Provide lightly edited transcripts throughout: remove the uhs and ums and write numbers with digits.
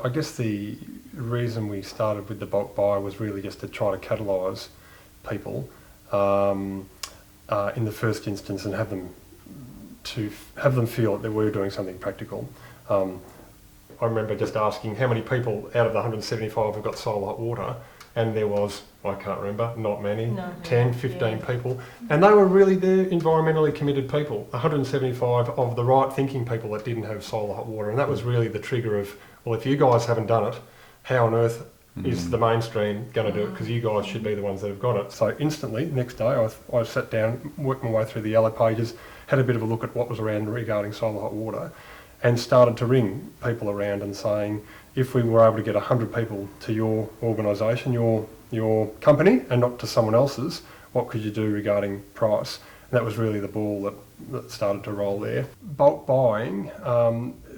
I guess the reason we started with the bulk buy was really just to try to catalyse people in the first instance and have them feel that we were doing something practical. I remember just asking how many people out of the 175 have got solar hot water, and there was, I can't remember, not many, no, 10, 15 people. And they were really the environmentally committed people, 175 of the right thinking people that didn't have solar hot water. And that was really the trigger of, well, if you guys haven't done it, how on earth is the mainstream going to do it? Because you guys should be the ones that have got it. So instantly, next day, I sat down, worked my way through the yellow pages, had a bit of a look at what was around regarding solar hot water, and started to ring people around and saying, if we were able to get 100 people to your organisation, your company, and not to someone else's, what could you do regarding price? And that was really the ball that started to roll there. Bulk buying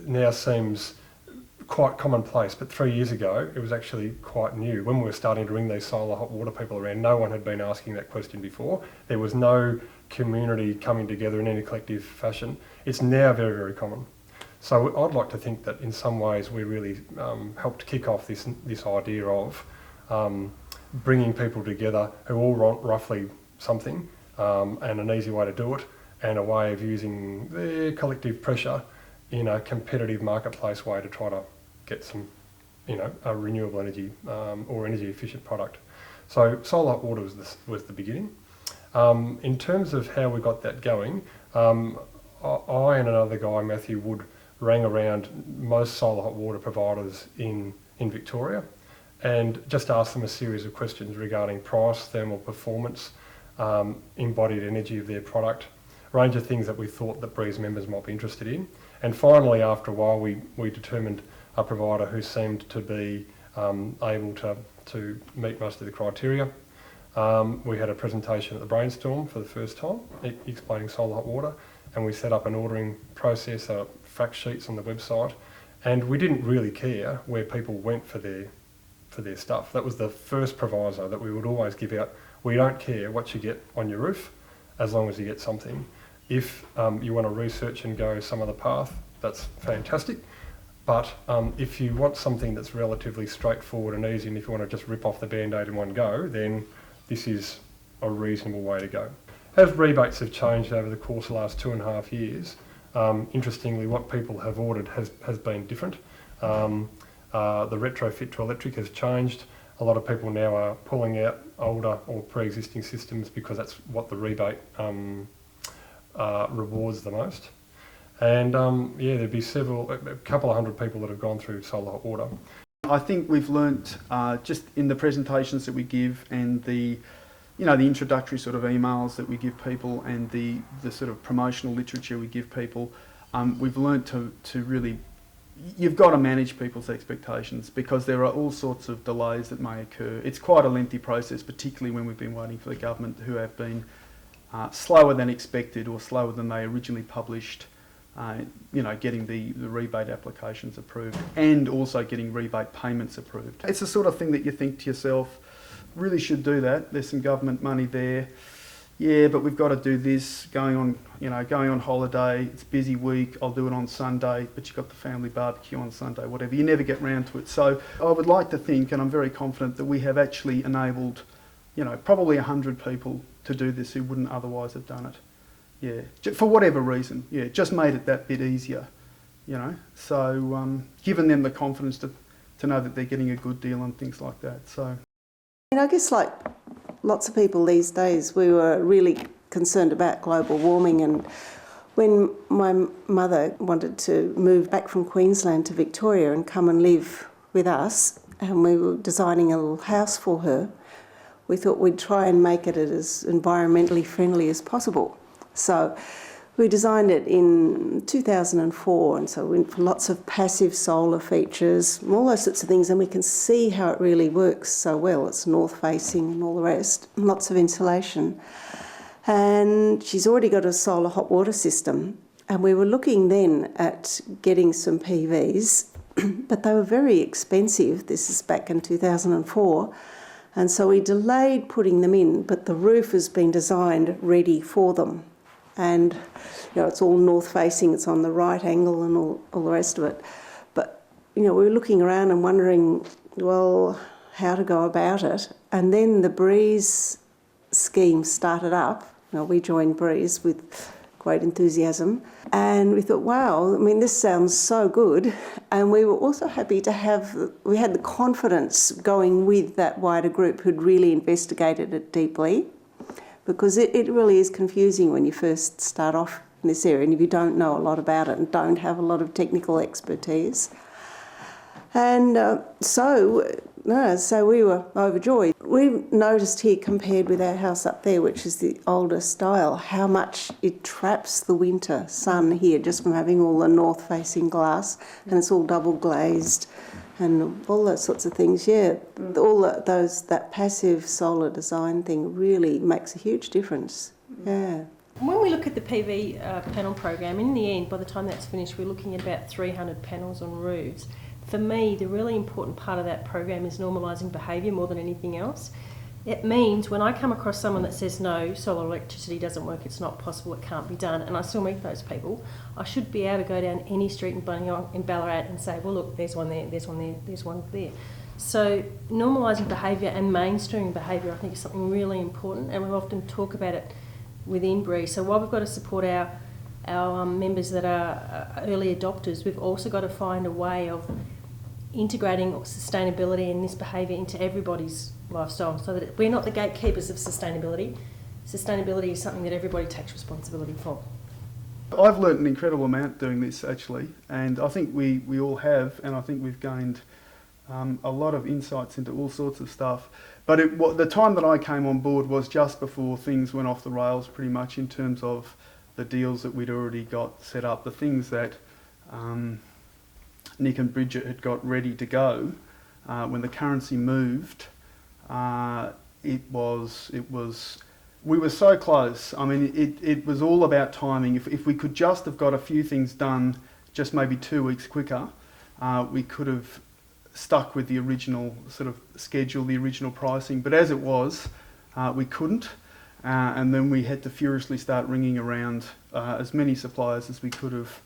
now seems quite commonplace, but 3 years ago it was actually quite new. When we were starting to ring these solar hot water people around, no one had been asking that question before. There was no community coming together in any collective fashion. It's now very, very common. So I'd like to think that in some ways we really helped kick off this idea of bringing people together who all want roughly something, and an easy way to do it, and a way of using their collective pressure in a competitive marketplace way to try to get some, a renewable energy or energy efficient product. So solar hot water was the beginning. In terms of how we got that going, I and another guy, Matthew Wood, rang around most solar hot water providers in Victoria and just asked them a series of questions regarding price, thermal performance, embodied energy of their product, a range of things that we thought that Breaze members might be interested in. And finally, after a while, we determined a provider who seemed to be able to meet most of the criteria. We had a presentation at the Brainstorm for the first time, explaining solar hot water, and we set up an ordering process, fact sheets on the website, and we didn't really care where people went for their stuff. That was the first proviso that we would always give out. We don't care what you get on your roof, as long as you get something. If you want to research and go some other path, that's fantastic. But if you want something that's relatively straightforward and easy, and if you want to just rip off the Band-Aid in one go, then this is a reasonable way to go. As rebates have changed over the course of the last 2.5 years, interestingly, what people have ordered has been different. The retrofit to electric has changed. A lot of people now are pulling out older or pre-existing systems because that's what the rebate rewards the most. And there'd be a couple of hundred people that have gone through solar hot water. I think we've learnt just in the presentations that we give and the introductory sort of emails that we give people and the sort of promotional literature we give people, we've learnt to really, you've got to manage people's expectations because there are all sorts of delays that may occur. It's quite a lengthy process, particularly when we've been waiting for the government who have been slower than expected or slower than they originally published, getting the rebate applications approved and also getting rebate payments approved. It's the sort of thing that you think to yourself, really should do that. There's some government money there. Yeah, but we've got to do this, going on holiday, it's a busy week, I'll do it on Sunday, but you've got the family barbecue on Sunday, whatever. You never get round to it. So I would like to think, and I'm very confident, that we have actually enabled, probably 100 people to do this who wouldn't otherwise have done it. Yeah, for whatever reason. Yeah, just made it that bit easier, So given them the confidence to know that they're getting a good deal and things like that. So. I guess like lots of people these days, we were really concerned about global warming, and when my mother wanted to move back from Queensland to Victoria and come and live with us, and we were designing a little house for her, we thought we'd try and make it as environmentally friendly as possible. So we designed it in 2004, and so we went for lots of passive solar features, all those sorts of things, and we can see how it really works so well. It's north-facing and all the rest, lots of insulation. And she's already got a solar hot water system, and we were looking then at getting some PVs, but they were very expensive. This is back in 2004, and so we delayed putting them in, but the roof has been designed ready for them. And it's all north facing, it's on the right angle and all the rest of it. But we were looking around and wondering, well, how to go about it. And then the Breaze scheme started up. We joined Breaze with great enthusiasm, and we thought, wow, this sounds so good. And we were also happy to we had the confidence going with that wider group who'd really investigated it deeply, because it really is confusing when you first start off in this area and if you don't know a lot about it and don't have a lot of technical expertise. And so we were overjoyed. We've noticed here, compared with our house up there, which is the older style, how much it traps the winter sun here just from having all the north-facing glass, and it's all double glazed and all those sorts of things. Yeah, all that passive solar design thing really makes a huge difference. Yeah. When we look at the PV panel program, in the end, by the time that's finished, we're looking at about 300 panels on roofs. For me, the really important part of that program is normalising behaviour more than anything else. It means when I come across someone that says, no, solar electricity doesn't work, it's not possible, it can't be done, and I still meet those people, I should be able to go down any street in Ballarat and say, well, look, there's one there, there's one there, there's one there. So normalising behaviour and mainstreaming behaviour, I think, is something really important, and we often talk about it within Breaze. So while we've got to support our members that are early adopters, we've also got to find a way of integrating sustainability and this behaviour into everybody's lifestyle, so that we're not the gatekeepers of sustainability. Sustainability is something that everybody takes responsibility for. I've learnt an incredible amount doing this, actually, and I think we all have, and I think we've gained a lot of insights into all sorts of stuff. But the time that I came on board was just before things went off the rails, pretty much, in terms of the deals that we'd already got set up, the things that Nick and Bridget had got ready to go. When the currency moved, we were so close. It was all about timing. If we could just have got a few things done just maybe 2 weeks quicker, we could have stuck with the original sort of schedule, the original pricing. But as it was, we couldn't. And then we had to furiously start ringing around as many suppliers as we could have.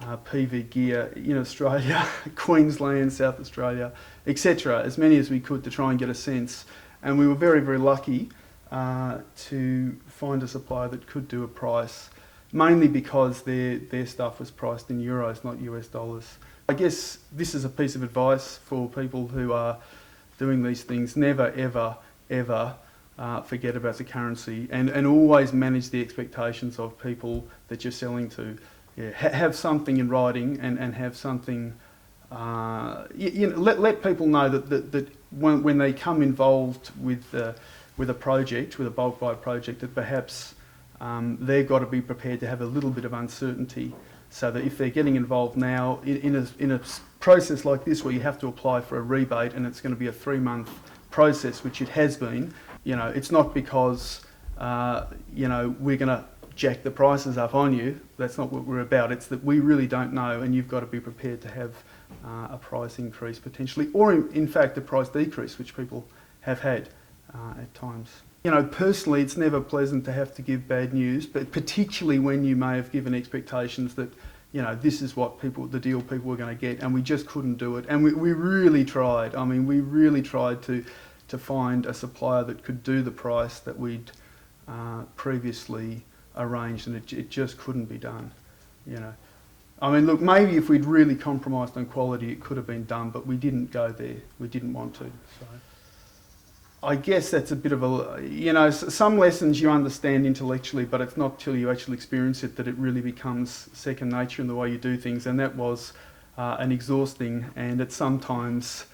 PV gear in Australia, Queensland, South Australia, etc., as many as we could to try and get a sense. And we were very, very lucky to find a supplier that could do a price, mainly because their stuff was priced in euros, not US dollars. I guess this is a piece of advice for people who are doing these things. Never, ever, ever forget about the currency, and always manage the expectations of people that you're selling to. Yeah, have something in writing and have something. Let people know that when they come involved with a project, with a bulk buy project, that perhaps they've got to be prepared to have a little bit of uncertainty, so that if they're getting involved now in a process like this, where you have to apply for a rebate and it's going to be a 3-month process, which it has been, it's not because we're going to jack the prices up on you. That's not what we're about. It's that we really don't know, and you've got to be prepared to have a price increase potentially, or in fact a price decrease, which people have had at times. Personally, it's never pleasant to have to give bad news, but particularly when you may have given expectations that this is what the deal people were going to get, and we just couldn't do it. And we really tried. We really tried to find a supplier that could do the price that we'd previously arranged, and it just couldn't be done. Look, maybe if we'd really compromised on quality, it could have been done, but we didn't go there. We didn't want to. So I guess that's a bit of a, some lessons you understand intellectually, but it's not till you actually experience it that it really becomes second nature in the way you do things. And that was an exhausting, and it's sometimes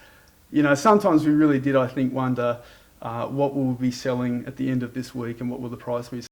we really did, I think, wonder what will we be selling at the end of this week, and what will the price be.